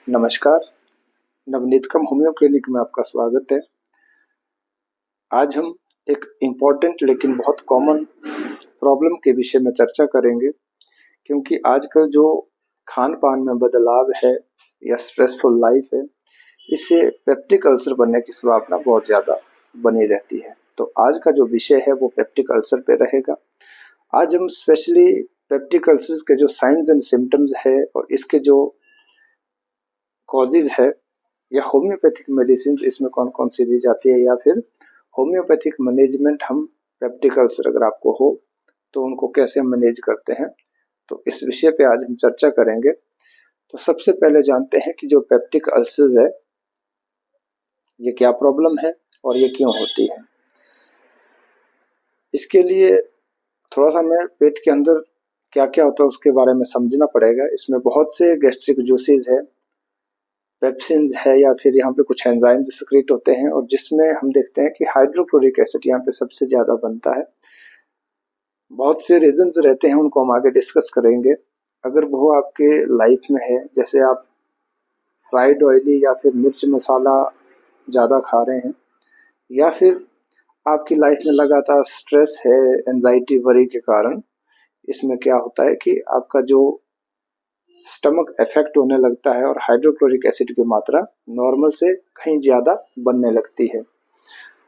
नमस्कार, नवनीतकम homeo clinic में आपका स्वागत है। आज हम एक इम्पॉर्टेंट लेकिन बहुत कॉमन प्रॉब्लम के विषय में चर्चा करेंगे, क्योंकि आजकल जो खान-पान में बदलाव है या स्ट्रेसफुल लाइफ है, इससे पेप्टिक अल्सर बनने की संभावना बहुत ज़्यादा बनी रहती है। तो आज का जो विषय है वो पेप्टिक अल्सर पे रहेगा। आज हम स्पेशली पेप्टिक अल्सर्स के जो साइंस एंड सिम्टम्स है और इसके जो कॉजेज है या होम्योपैथिक मेडिसिन इसमें कौन कौन सी दी जाती है, या फिर होम्योपैथिक मैनेजमेंट हम पेप्टिक अल्सर अगर आपको हो तो उनको कैसे मैनेज करते हैं, तो इस विषय पे आज हम चर्चा करेंगे। तो सबसे पहले जानते हैं कि जो पेप्टिक अल्सर्स है ये क्या प्रॉब्लम है और ये क्यों होती है। इसके लिए थोड़ा सा हमें पेट के अंदर क्या क्या होता है उसके बारे में समझना पड़ेगा। इसमें बहुत से गैस्ट्रिक जूसेस है, पेप्सिन्स है, या फिर यहाँ पे कुछ एंजाइम सिक्रेट होते हैं, और जिसमें हम देखते हैं कि हाइड्रोक्लोरिक एसिड यहाँ पे सबसे ज़्यादा बनता है। बहुत से रीजंस रहते हैं, उनको हम आगे डिस्कस करेंगे। अगर वो आपके लाइफ में है, जैसे आप फ्राइड ऑयली या फिर मिर्च मसाला ज़्यादा खा रहे हैं, या फिर आपकी लाइफ में लगातार स्ट्रेस है एंजाइटी वरी के कारण, इसमें क्या होता है कि आपका जो स्टमक इफेक्ट होने लगता है और हाइड्रोक्लोरिक एसिड की मात्रा नॉर्मल से कहीं ज़्यादा बनने लगती है।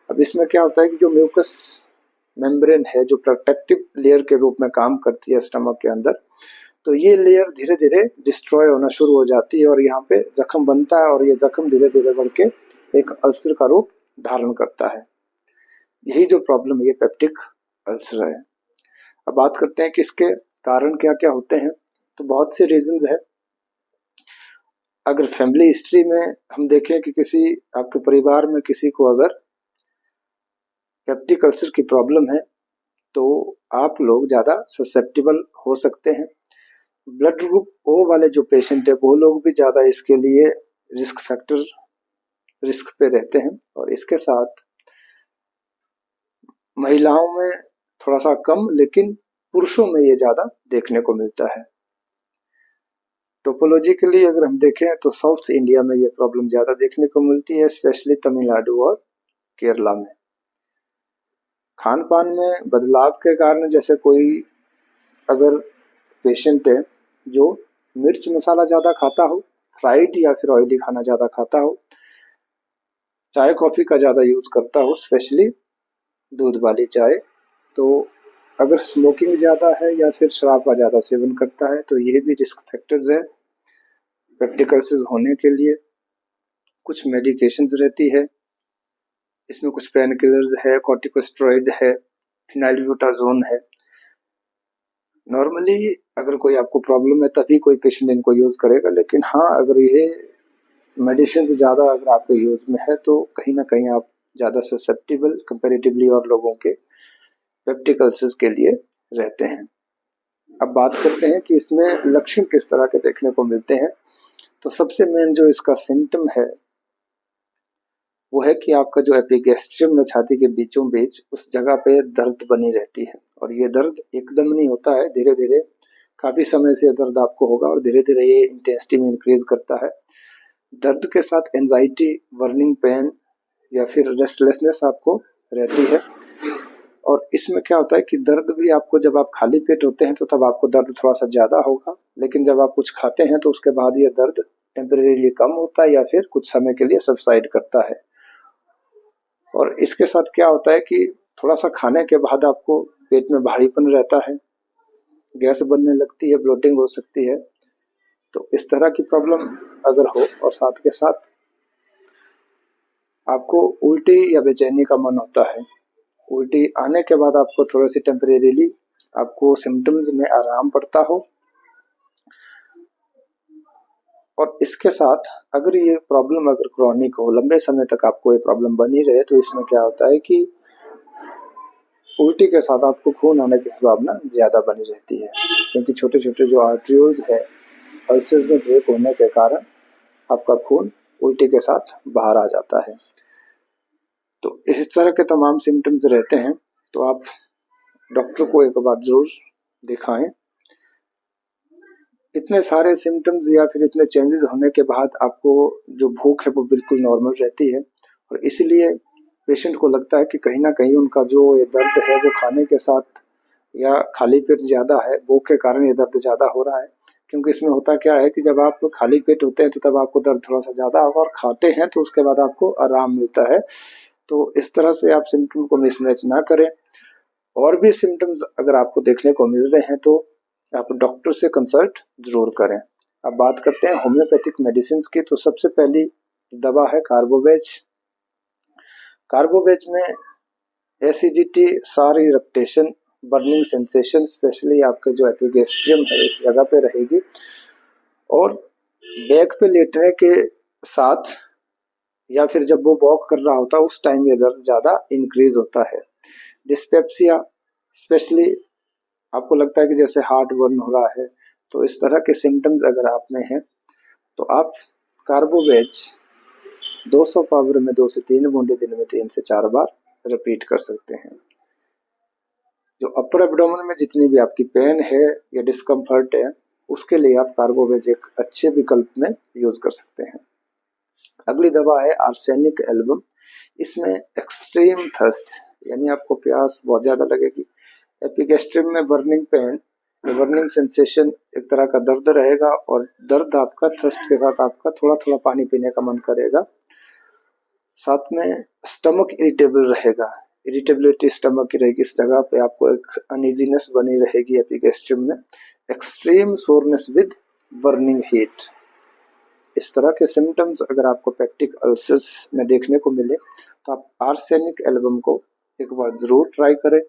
अब इसमें क्या होता है कि जो म्यूकस मेम्ब्रेन है, जो प्रोटेक्टिव लेयर के रूप में काम करती है स्टमक के अंदर, तो ये लेयर धीरे धीरे डिस्ट्रॉय होना शुरू हो जाती है और यहाँ पे जख्म बनता है, और ये जख्म धीरे धीरे बढ़ के एक अल्सर का रूप धारण करता है। यही जो प्रॉब्लम ये पेप्टिक अल्सर है। अब बात करते हैं कि इसके कारण क्या क्या होते हैं। तो बहुत से रीजंस है। अगर फैमिली हिस्ट्री में हम देखें कि किसी आपके परिवार में किसी को अगर पेप्टिक अल्सर की प्रॉब्लम है तो आप लोग ज़्यादा ससेप्टेबल हो सकते हैं। ब्लड ग्रुप ओ वाले जो पेशेंट है वो लोग भी ज़्यादा इसके लिए रिस्क पे रहते हैं, और इसके साथ महिलाओं में थोड़ा सा कम, लेकिन पुरुषों में ये ज़्यादा देखने को मिलता है। टोपोलॉजिकली अगर हम देखें तो साउथ इंडिया में ये प्रॉब्लम ज़्यादा देखने को मिलती है, स्पेशली तमिलनाडु और केरला में। खान पान में बदलाव के कारण, जैसे कोई अगर पेशेंट है जो मिर्च मसाला ज़्यादा खाता हो, फ्राइड या फिर ऑयली खाना ज़्यादा खाता हो, चाय कॉफ़ी का ज़्यादा यूज़ करता हो, स्पेशली दूध वाली चाय, तो अगर स्मोकिंग ज़्यादा है या फिर शराब का ज़्यादा सेवन करता है, तो ये भी रिस्क फैक्टर्स है पेप्टिक अल्सर होने के लिए। कुछ मेडिकेशंस रहती है, इसमें कुछ पेन किलर्स है, कॉर्टिकोस्टेरॉइड है, फिनाइलब्यूटाजोन है। नॉर्मली अगर कोई आपको प्रॉब्लम है तभी कोई पेशेंट इनको यूज़ करेगा, लेकिन हाँ अगर ये मेडिसिन ज़्यादा अगर आपके यूज़ में है तो कहीं ना कहीं आप ज़्यादा ससेप्टेबल कंपैरेटिवली और लोगों के पेप्टिक अल्सर्स के लिए रहते हैं। अब बात करते हैं कि इसमें लक्षण किस तरह के देखने को मिलते हैं। तो सबसे मेन जो इसका सिम्टम है वो है कि आपका जो एपिगैस्ट्रियम में छाती के बीचों बीच उस जगह पे दर्द बनी रहती है, और ये दर्द एकदम नहीं होता है, धीरे धीरे काफ़ी समय से दर्द आपको होगा और धीरे धीरे ये इंटेंसिटी में इंक्रीज करता है। दर्द के साथ एंजाइटी, बर्निंग पेन या फिर रेस्टलेसनेस आपको रहती है। और इसमें क्या होता है कि दर्द भी आपको, जब आप खाली पेट होते हैं तो तब आपको दर्द थोड़ा सा ज़्यादा होगा, लेकिन जब आप कुछ खाते हैं तो उसके बाद ये दर्द टेम्परेरीली कम होता है या फिर कुछ समय के लिए सबसाइड करता है। और इसके साथ क्या होता है कि थोड़ा सा खाने के बाद आपको पेट में भारीपन रहता है, गैस बनने लगती है, ब्लोटिंग हो सकती है। तो इस तरह की प्रॉब्लम अगर हो, और साथ के साथ आपको उल्टी या बेचैनी का मन होता है, उल्टी आने के बाद आपको थोड़ी सी टेम्परेरीली आपको सिम्टम्स में आराम पड़ता हो, और इसके साथ अगर ये प्रॉब्लम अगर क्रॉनिक हो, लंबे समय तक आपको ये प्रॉब्लम बनी रहे, तो इसमें क्या होता है कि उल्टी के साथ आपको खून आने की संभावना ज़्यादा बनी रहती है, क्योंकि छोटे छोटे जो आर्ट्रियोल्स है अल्सर्स में ब्रेक होने के कारण आपका खून उल्टी के साथ बाहर आ जाता है। तो इस तरह के तमाम सिम्टम्स रहते हैं, तो आप डॉक्टर को एक बार ज़रूर दिखाएं। इतने सारे सिम्टम्स या फिर इतने चेंजेस होने के बाद आपको जो भूख है वो बिल्कुल नॉर्मल रहती है, और इसीलिए पेशेंट को लगता है कि कहीं ना कहीं उनका जो ये दर्द है वो खाने के साथ या खाली पेट ज़्यादा है, भूख के कारण ये दर्द ज़्यादा हो रहा है। क्योंकि इसमें होता क्या है कि जब आप खाली पेट होते हैं तो तब आपको दर्द थोड़ा सा ज़्यादा होगा, और खाते हैं तो उसके बाद आपको आराम मिलता है। तो इस तरह से आप सिम्टम को मिसमैच ना करें। और भी सिम्टम्स अगर आपको देखने को मिल रहे हैं तो आप डॉक्टर से कंसल्ट जरूर करें। अब बात करते हैं होम्योपैथिक मेडिसिन की। तो सबसे पहली दवा है कार्बोवेज। कार्बोवेज में एसिडिटी, सार इरिटेशन, बर्निंग सेंसेशन, स्पेशली आपके जो एपिगैस्ट्रियम है इस जगह पे रहेगी, और बैक पे लेटने के साथ या फिर जब वो वॉक कर रहा होता है उस टाइम ये दर्द ज़्यादा इंक्रीज होता है। डिस्पेप्सिया, स्पेशली आपको लगता है कि जैसे हार्ट बर्न हो रहा है, तो इस तरह के सिम्टम्स अगर आप में हैं तो आप कार्बोवेज 200 पावर में 2 से 3 बूंदे दिन में 3 से 4 बार रिपीट कर सकते हैं। जो अपर एब्डोमेन में जितनी भी आपकी पेन है या डिस्कम्फर्ट है उसके लिए आप कार्बोवेज एक अच्छे विकल्प में यूज कर सकते हैं। अगली दवा है आर्सेनिक एल्बम। इसमें एक्सट्रीम थर्स्ट, यानी आपको प्यास बहुत ज़्यादा लगेगी, एपिगैस्ट्रियम में बर्निंग पेन, बर्निंग सेंसेशन, एक तरह का दर्द रहेगा, और दर्द आपका थर्स्ट के साथ आपका थोड़ा थोड़ा पानी पीने का मन करेगा। साथ में स्टमक इरिटेबल रहेगा, इरिटेबिलिटी स्टमक की रहेगी, इस जगह पे आपको एक अनइजीनेस बनी रहेगी एपिगैस्ट्रियम में। Extreme soreness with burning heat, इस तरह के सिम्टम्स अगर आपको पेप्टिक अल्सर्स में देखने को मिले तो आप आर्सेनिक एल्बम को एक बार जरूर ट्राई करें।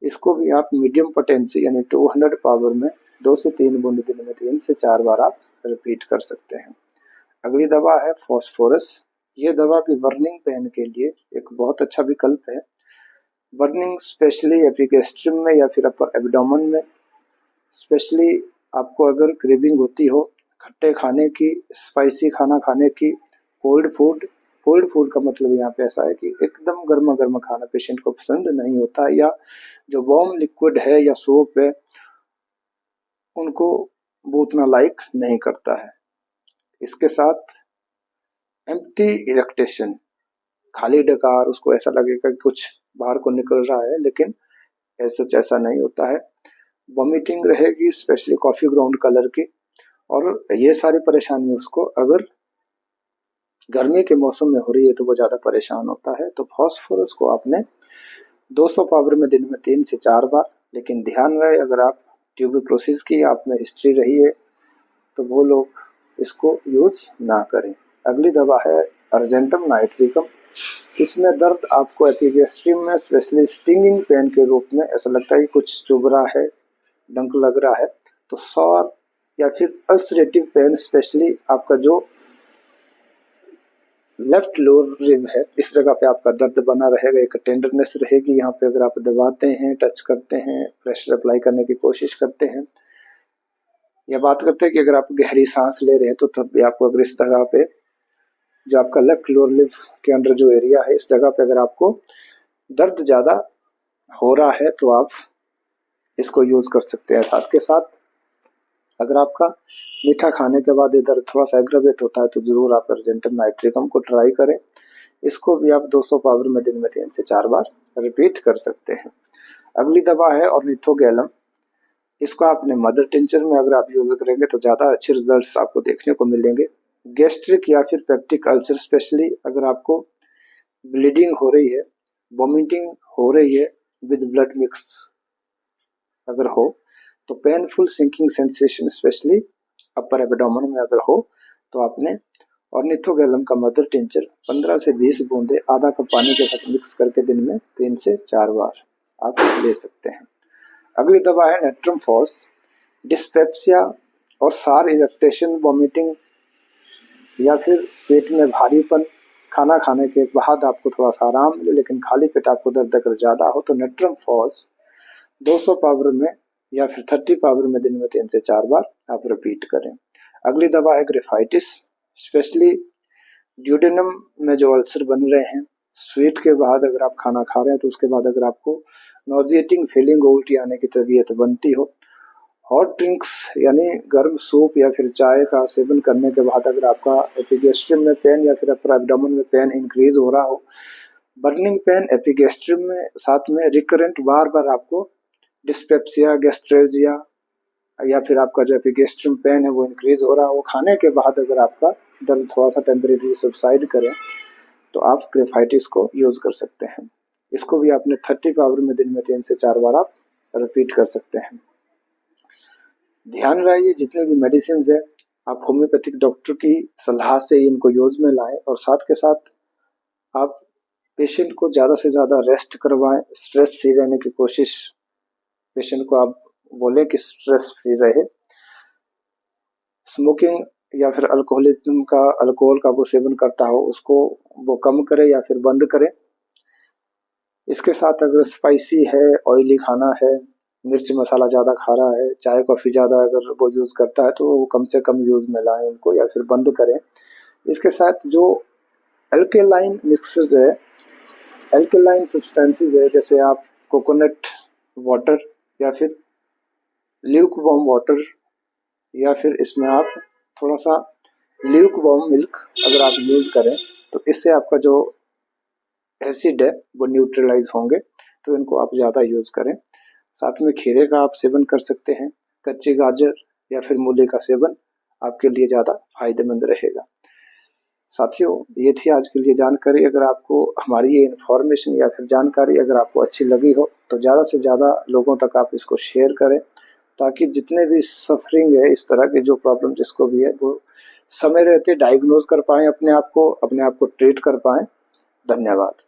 इसको भी आप मीडियम पोटेंसी यानी 200 पावर में 2 से 3 बूंद दिन में 3 से 4 बार आप रिपीट कर सकते हैं। अगली दवा है फॉस्फोरस। ये दवा भी बर्निंग पेन के लिए एक बहुत अच्छा विकल्प है। बर्निंग स्पेशली एपिगैस्ट्रियम में या फिर अपर एब्डोमेन में, स्पेशली आपको अगर क्रेविंग होती हो खट्टे खाने की, स्पाइसी खाना खाने की, कोल्ड फूड का मतलब यहाँ पे ऐसा है कि एकदम गर्मा गर्म खाना पेशेंट को पसंद नहीं होता, या जो वार्म लिक्विड है या सूप है उनको वो उतना लाइक नहीं करता है। इसके साथ एम्प्टी इरेक्टेशन, खाली डकार, उसको ऐसा लगेगा कि कुछ बाहर को निकल रहा है, लेकिन ऐसा नहीं होता है। वॉमिटिंग रहेगी, स्पेशली कॉफी ग्राउंड कलर की, और ये सारी परेशानी उसको अगर गर्मी के मौसम में हो रही है तो वो ज़्यादा परेशान होता है। तो फॉस्फोरस को आपने 200 पावर में दिन में 3 से 4 बार, लेकिन ध्यान रहे अगर आप ट्यूबरक्लोसिस की आप में हिस्ट्री रही है तो वो लोग इसको यूज़ ना करें। अगली दवा है अर्जेंटम नाइट्रिकम। इसमें दर्द आपको एपिगैस्ट्रियम में स्पेशली स्टिंगिंग पेन के रूप में ऐसा लगता है कि कुछ चुभ रहा है, डंक लग रहा है, तो सॉर या फिर अल्सरेटिव पेन, स्पेशली आपका जो लेफ्ट लोअर रिब है इस जगह पे आपका दर्द बना रहेगा, एक टेंडरनेस रहेगी यहाँ पे। अगर आप दबाते हैं, टच करते हैं, प्रेशर अप्लाई करने की कोशिश करते हैं, या बात करते हैं कि अगर आप गहरी सांस ले रहे हैं तो तब भी आपको अगर इस जगह पे जो आपका लेफ्ट लोअर लिब के अंदर जो एरिया है इस जगह पे अगर आपको दर्द ज़्यादा हो रहा है तो आप इसको यूज़ कर सकते हैं। साथ के साथ अगर आपका मीठा खाने के बाद ये दर्द थोड़ा सा एग्रावेट होता है तो ज़रूर आप अर्जेंटम नाइट्रिकम को ट्राई करें। इसको भी आप 200 पावर में दिन में 3 से 4 बार रिपीट कर सकते हैं। अगली दवा है ऑर्निथोगैलम। इसको आपने मदर टिंचर में अगर आप यूज़ करेंगे तो ज़्यादा अच्छे रिजल्ट्स आपको देखने को मिलेंगे। गैस्ट्रिक या फिर पेप्टिक अल्सर, स्पेशली अगर आपको ब्लीडिंग हो रही है, वॉमिटिंग हो रही है विद ब्लड मिक्स अगर हो, तो painful sinking sensation specially upper abdomen में अगर हो, तो आपने ऑर्निथोगैलम का मदर टिंचर 15 से 20 बूंदे आधा कप पानी के साथ मिक्स करके दिन में 3 से 4 बार आप ले सकते हैं। अगली दवा है नेट्रम फॉस। डिस्पेप्सिया और सार इरेक्टेशन, वॉमिटिंग या फिर पेट में भारीपन, खाना खाने के बाद आपको थोड़ा सा आराम मिले लेकिन खाली पेट आपको दर्द अगर ज़्यादा हो तो नेट्रम फॉस 200 पावर में या फिर 30 पावर में दिन में 3 से 4 बार आप रिपीट करें। अगली दवा है ग्रेफाइटिस। स्पेशली ड्यूडेनम में जो अल्सर बन रहे हैं, स्वीट के बाद अगर आप खाना खा रहे हैं तो उसके बाद अगर आपको नॉजिएटिंग फीलिंग, उल्टी आने की तबीयत बनती हो, हॉट ड्रिंक्स यानी गर्म सूप या फिर चाय का सेवन करने के बाद अगर आपका एपिगैस्ट्रियम में पेन या फिर अपर एब्डोमेन में पेन इंक्रीज हो रहा हो, बर्निंग पेन एपिगैस्ट्रियम में साथ में रिकरेंट बार बार आपको डिस्पेप्सिया, गैस्ट्रेजिया या फिर आपका जो एपिगैस्ट्रियम पेन है वो इंक्रीज हो रहा हो, खाने के बाद अगर आपका दर्द थोड़ा सा टेम्परेरी सबसाइड करे तो आप ग्रेफाइटिस को यूज कर सकते हैं। इसको भी आपने 30 पावर में दिन में 3 से 4 बार आप रिपीट कर सकते हैं। ध्यान रहे जितने भी मेडिसिन है आप होम्योपैथिक डॉक्टर की सलाह से इनको यूज में लाएं और साथ के साथ आप पेशेंट को ज़्यादा से ज़्यादा रेस्ट करवाएं, स्ट्रेस फ्री रहने की कोशिश, पेशेंट को आप बोले कि स्ट्रेस फ्री रहे। स्मोकिंग या फिर अल्कोहल का वो सेवन करता हो उसको वो कम करे या फिर बंद करे। इसके साथ अगर स्पाइसी है, ऑयली खाना है, मिर्च मसाला ज़्यादा खा रहा है, चाय कॉफ़ी ज़्यादा अगर वो यूज़ करता है तो वो कम से कम यूज़ में लाएं इनको या फिर बंद करें। इसके साथ जो अल्केलाइन मिक्सर्स है, अल्केलाइन सब्सटेंसेस है, जैसे आप कोकोनट वाटर या फिर ल्यूक वार्म वाटर या फिर इसमें आप थोड़ा सा ल्यूक वार्म मिल्क अगर आप यूज़ करें तो इससे आपका जो एसिड है वो न्यूट्रलाइज होंगे, तो इनको आप ज़्यादा यूज़ करें। साथ में खीरे का आप सेवन कर सकते हैं, कच्ची गाजर या फिर मूली का सेवन आपके लिए ज़्यादा फायदेमंद रहेगा। साथियों, ये थी आज के लिए जानकारी। अगर आपको हमारी ये इन्फॉर्मेशन या फिर जानकारी अगर आपको अच्छी लगी हो तो ज़्यादा से ज़्यादा लोगों तक आप इसको शेयर करें, ताकि जितने भी सफरिंग है इस तरह की जो प्रॉब्लम जिसको भी है वो समय रहते डायग्नोज कर पाएँ, अपने आप को ट्रीट कर पाएँ। धन्यवाद।